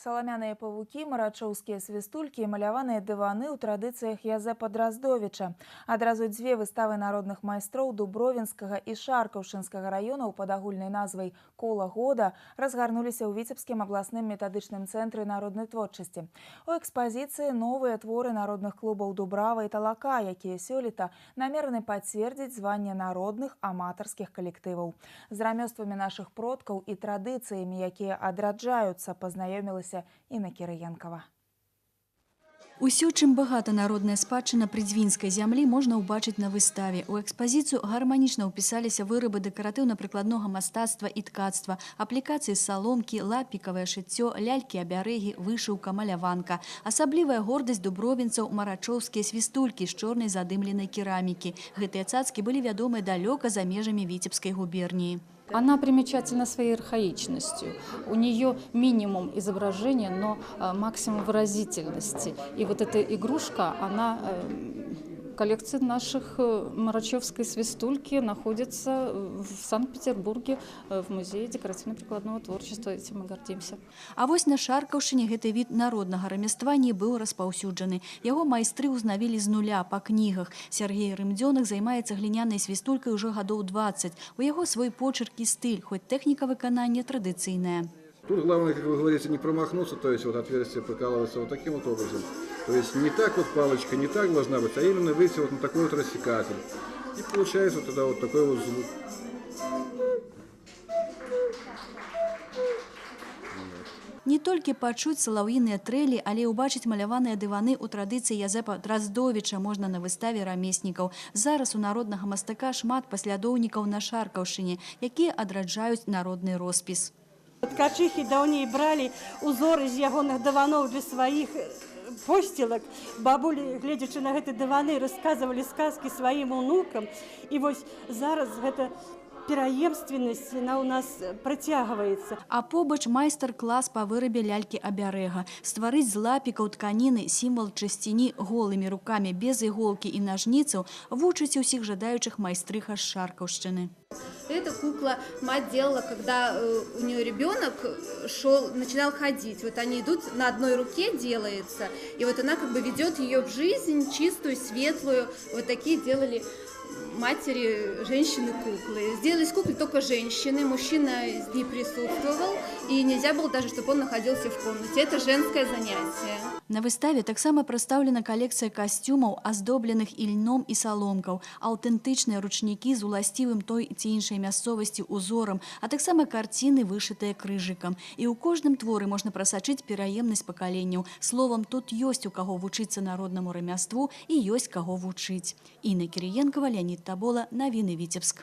Саламяныя павукі, марачоўскія свістулькі і маляваныя дываны ў традыцыях Язэпа Драздовіча. Адразу дзве выставы народных майстроў Дубровінскага і Шаркаўшчынскага раёнаў пад агульнай назвай «Кола года» разгарнуліся ў Віцебскім абласным метадычным цэнтры народнай творчасці. У экспазіцыі новыя творы народных клубаў Дубрава і Талака, якія сёлета намерены пацвердзіць званне народных аматарскіх калектываў. З рамёствамі нашых продкаў і традыцыямі, якія адраджаюцца, пазнаёмілася Інна Кірыенкава. Усё, чым багата народная спадчына прыдзвінскай зямлі, можна ўбачыць на выставе. У экспазіцыю гарманічна ўпісаліся вырабы дэкаратыўна-прыкладнога мастацтва і ткацтва, аплікацыі саломкі, лапікавае шыццё, лялькі-абярэгі, вышыўка, маляванка. Асаблівая гордасць дубровінцаў – марачоўскія свістулькі з чорнай задымленай керамікі. Гэтыя цацкі былі вядомыя далёка за межамі Віцебскай губернии. Она примечательна своей архаичностью. У нее минимум изображения, но максимум выразительности. И вот эта игрушка, она в коллекции наших марачевской свистульки находится в Санкт-Петербурге в музее декоративно-прикладного творчества. Этим мы гордимся. А вось на Шаркаўшчыне гэты від народнага рамяства не быў распаўсюджаны. Яго майстры ўзнавілі з нуля па кнігах. Сергей Рымдзёнак займаецца глінянай свістулькай ужо гадоў 20. У яго свой почерк і стыль, хоць тэхніка выканання традыцыйная. Тут главное, как вы говорите, не промахнуться, то есть вот отверстие прокалывается вот таким вот образом. То есть не так вот палочка, не так должна быть, а именно выйти вот на такой вот рассекатель. И получается тогда вот такой вот звук. Не толькі пачуць салаўіныя трэлі, але і ўбачыць маляваныя дываны ў традыцыі Язэпа Драздовіча можна на выставе рамеснікаў. Зараз у народнага мастака шмат паслядоўнікаў на Шаркаўшчыне, якія адраджаюць народны роспіс. Ткачыхі даўней бралі узоры з ягоных дываноў для сваіх посцілак. Бабулі, гледзячы на гэты дываны, расказвалі сказкі сваім унукам. І вось зараз гэта пераемственнасць у нас працягваецца. А побач майстар-клас па вырабе лялькі-абярэга. Стварыць з лапікаў тканіны сімвал чысціні голымі рукамі без іголкі і нажніцаў вучыць усіх жадаючых майстрыха з Шаркаўшчыны. Эта кукла мать делала, когда у нее ребенок начинал ходить. Вот они идут, на одной руке делается, и вот она как бы ведет ее в жизнь чистую, светлую. Вот такие делали матери, женщины-куклы. Сделались куклы только женщины, мужчина не присутствовал, и нельзя было даже, чтобы он находился в комнате. Это женское занятие. На выставе таксама прадстаўлена калекцыя касцюмаў, аздобленых ільном і саломкаў, аўтэнтычныя ручнікі з уласцівым той ці іншай мясцовасці узорам, а таксама карціны, вышытыя крыжыкам. І ў кожным творы можна прасачыць пераемнасць пакаленняў. Словам, тут ёсць у каго вучыцца народнаму рамяству і ёсць каго вучыць. Інна Кірыенкава, Леонид Табола, навіны Віцебск.